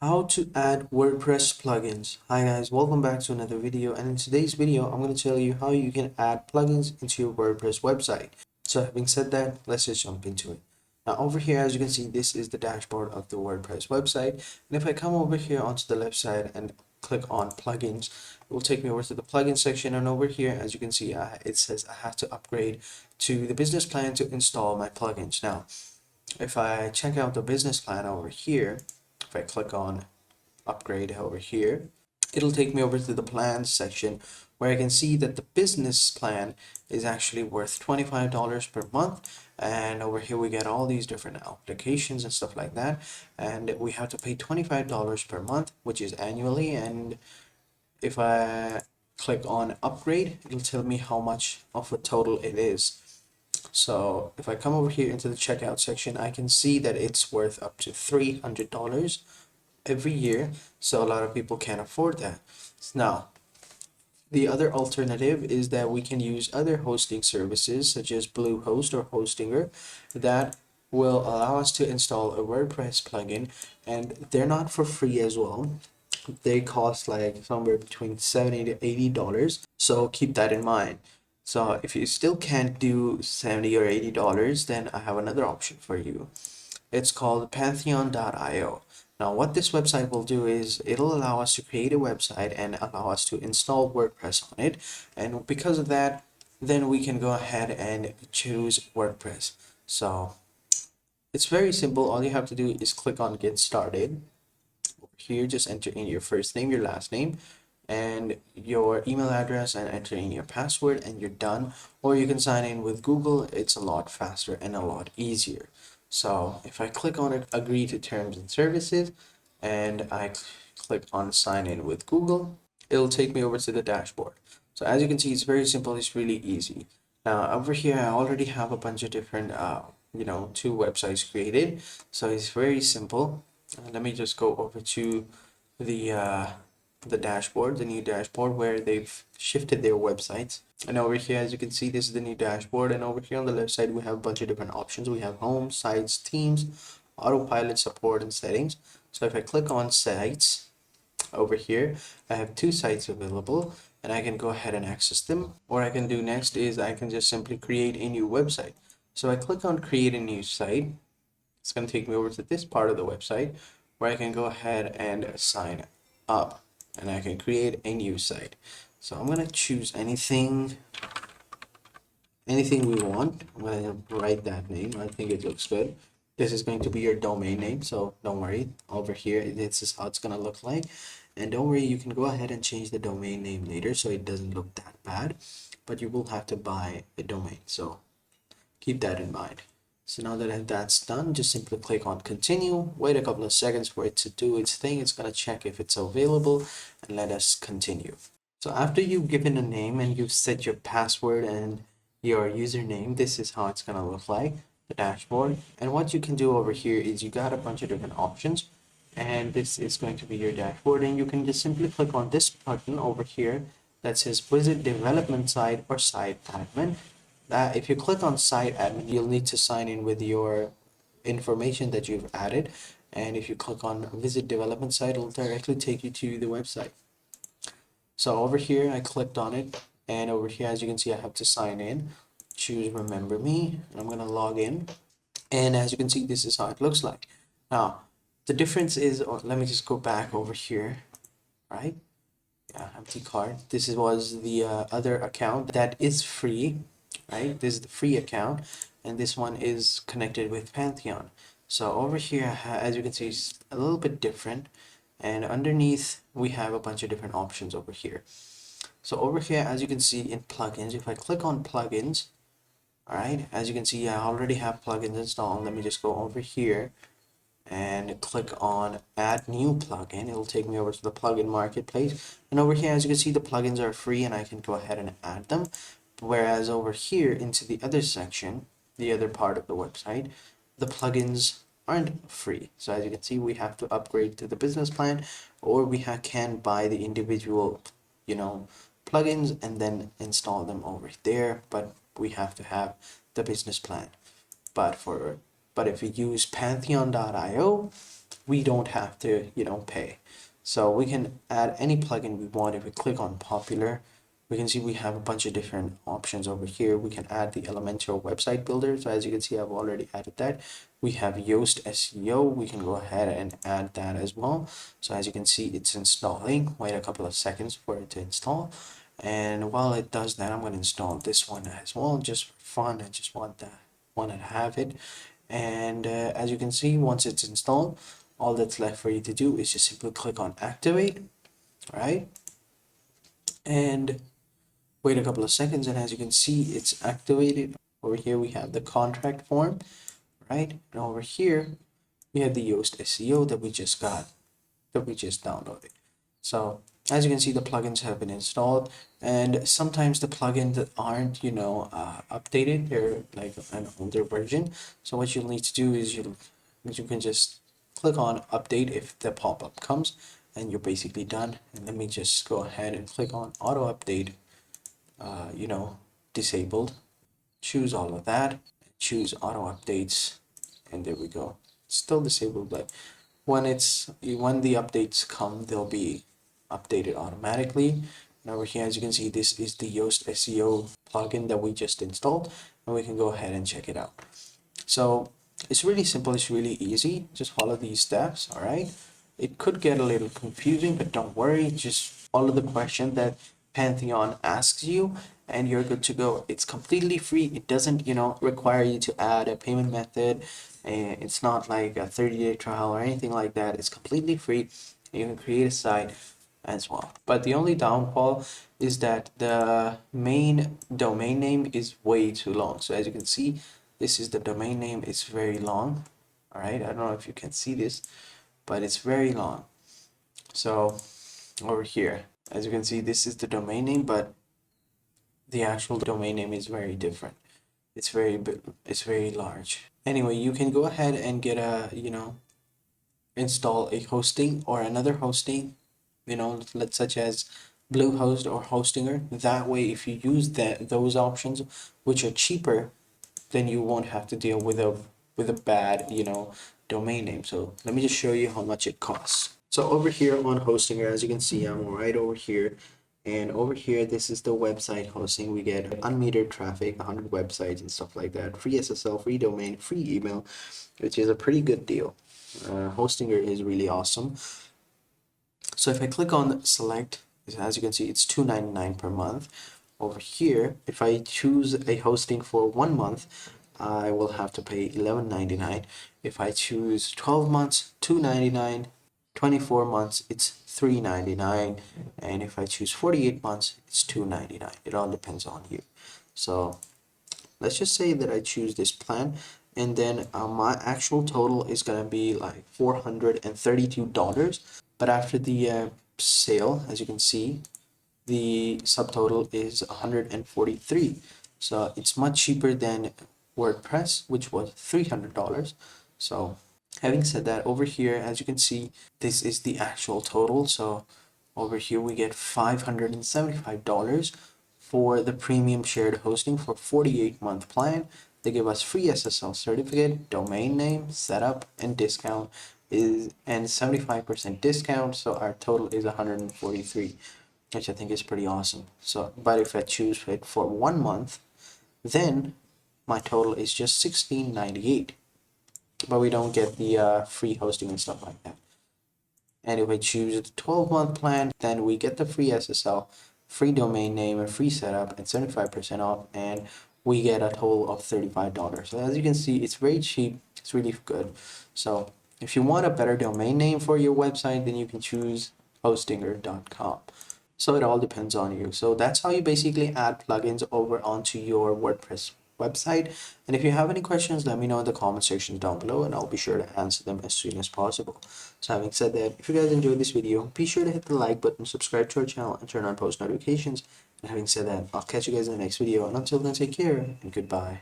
How to add WordPress plugins. Hi guys, welcome back to another video, and in today's video I'm going to tell you how you can add plugins into your WordPress website. So having said that, let's just jump into it. Now over here, as you can see, this is the dashboard of the WordPress website, and if I come over here onto the left side and click on plugins, it will take me over to the plugin section, and over here, as you can see, it says I have to upgrade to the business plan to install my plugins. Now if I check out the business plan over here, if I click on upgrade over here, it'll take me over to the plans section where I can see that the business plan is actually worth $25 per month. And over here we get all these different applications and stuff like that. And we have to pay $25 per month, which is annually. And if I click on upgrade, it'll tell me how much of a total it is. So if I come over here into the checkout section, I can see that it's worth up to $300 every year. So a lot of people can't afford that. Now, the other alternative is that we can use other hosting services such as Bluehost or Hostinger that will allow us to install a WordPress plugin, and they're not for free as well. They cost like somewhere between $70 to $80. So keep that in mind. So if you still can't do $70 or $80, then I have another option for you. It's called Pantheon Io. Now what this website will do is it'll allow us to create a website and allow us to install WordPress on it. And because of that, then we can go ahead and choose WordPress. So it's very simple. All you have to do is click on get started. Over here, just enter in your first name, your last name, and your email address, and enter in your password, and you're done. Or you can sign in with Google. It's a lot faster and a lot easier. So if I click on it, agree to terms and services, and I click on sign in with Google, it'll take me over to the dashboard. So as you can see, it's very simple. It's really easy. Now over here, I already have a bunch of different, two websites created. So it's very simple. Let me just go over to the dashboard, the new dashboard where they've shifted their websites. And over here, as you can see, this is the new dashboard. And over here on the left side, we have a bunch of different options. We have home, sites, themes, autopilot, support, and settings. So if I click on sites over here, I have two sites available, and I can go ahead and access them. What I can do next is I can just simply create a new website. So I click on create a new site. It's going to take me over to this part of the website where I can go ahead and sign up, and I can create a new site. So I'm going to choose anything we want. I'm going to write that name. I think it looks good. This is going to be your domain name, so don't worry. Over here, this is how it's going to look like. And don't worry, you can go ahead and change the domain name later so it doesn't look that bad, but you will have to buy a domain. So keep that in mind. So now that that's done, just simply click on continue, wait a couple of seconds for it to do its thing. It's going to check if it's available, and let us continue. So after you've given a name and you've set your password and your username, this is how it's going to look like, the dashboard. And what you can do over here is you got a bunch of different options, and this is going to be your dashboard, and you can just simply click on this button over here that says visit development site or site admin. If you click on site admin, you'll need to sign in with your information that you've added. And if you click on visit development site, it'll directly take you to the website. So over here, I clicked on it. And over here, as you can see, I have to sign in. Choose remember me. And I'm going to log in. And as you can see, this is how it looks like. Now, the difference is, let me just go back over here, right? Yeah, empty card. This was the other account that is free. Right, this is the free account, and this one is connected with Pantheon. So over here, as you can see, it's a little bit different, and underneath we have a bunch of different options over here. So over here, as you can see in plugins, if I click on plugins, all right, as you can see, I already have plugins installed. Let me just go over here and click on add new plugin. It'll take me over to the plugin marketplace, and over here, as you can see, the plugins are free and I can go ahead and add them. Whereas over here into the other section, the other part of the website, the plugins aren't free. So as you can see, we have to upgrade to the business plan, or we can buy the individual, plugins and then install them over there. But we have to have the business plan. But if we use Pantheon.io, we don't have to, pay. So we can add any plugin we want. If we click on popular, we can see we have a bunch of different options over here. We can add the Elementor website builder. So as you can see, I've already added that. We have Yoast SEO. We can go ahead and add that as well. So as you can see, it's installing. Wait a couple of seconds for it to install. And while it does that, I'm going to install this one as well, just for fun. I just want to have it. And as you can see, once it's installed, all that's left for you to do is just simply click on activate, right? And wait a couple of seconds, and as you can see, it's activated. Over here we have the contract form, right? And over here we have the Yoast SEO that we just downloaded. So as you can see, the plugins have been installed, and sometimes the plugins that aren't, updated, they're like an older version. So what you'll need to do is you can just click on update if the pop-up comes, and you're basically done. And let me just go ahead and click on auto update, disabled. Choose all of that, choose auto updates, and there we go. It's still disabled, but when the updates come, they'll be updated automatically. And over here, as you can see, this is the Yoast SEO plugin that we just installed, and we can go ahead and check it out. So it's really simple, it's really easy. Just follow these steps, all right? It could get a little confusing, but don't worry, just follow the question that Pantheon asks you, and you're good to go. It's completely free. It doesn't, require you to add a payment method. And it's not like a 30-day trial or anything like that. It's completely free. You can create a site as well. But the only downfall is that the main domain name is way too long. So as you can see, this is the domain name. It's very long. All right. I don't know if you can see this, but it's very long. So over here, as you can see, this is the domain name, but the actual domain name is very different. It's very large. Anyway, you can go ahead and get install a hosting or another hosting, let's such as Bluehost or Hostinger. That way, if you use those options, which are cheaper, then you won't have to deal with a bad, domain name. So let me just show you how much it costs. So over here on Hostinger, as you can see, I'm right over here. And over here, this is the website hosting. We get unmetered traffic, 100 websites and stuff like that. Free SSL, free domain, free email, which is a pretty good deal. Hostinger is really awesome. So if I click on select, as you can see, it's $2.99 per month. Over here, if I choose a hosting for 1 month, I will have to pay $11.99. If I choose 12 months, $2.99. 24 months, it's $3.99, and if I choose 48 months, it's $2.99. It all depends on you. So let's just say that I choose this plan, and then my actual total is gonna be like $432. But after the sale, as you can see, the subtotal is $143. So it's much cheaper than WordPress, which was $300. So having said that, over here, as you can see, this is the actual total. So over here we get $575 for the premium shared hosting for 48-month plan. They give us free SSL certificate, domain name, setup, and discount and 75% discount. So our total is 143, which I think is pretty awesome. So, but if I choose it for 1 month, then my total is just $16.98. But we don't get the free hosting and stuff like that. And if I choose the 12-month plan, then we get the free SSL, free domain name, and free setup, and 75% off, and we get a total of $35. So as you can see, it's very cheap. It's really good. So if you want a better domain name for your website, then you can choose hostinger.com. So it all depends on you. So that's how you basically add plugins over onto your WordPress website. And if you have any questions, let me know in the comment section down below, and I'll be sure to answer them as soon as possible. So having said that, if you guys enjoyed this video, be sure to hit the like button, subscribe to our channel, and turn on post notifications. And having said that, I'll catch you guys in the next video. And until then, take care and goodbye.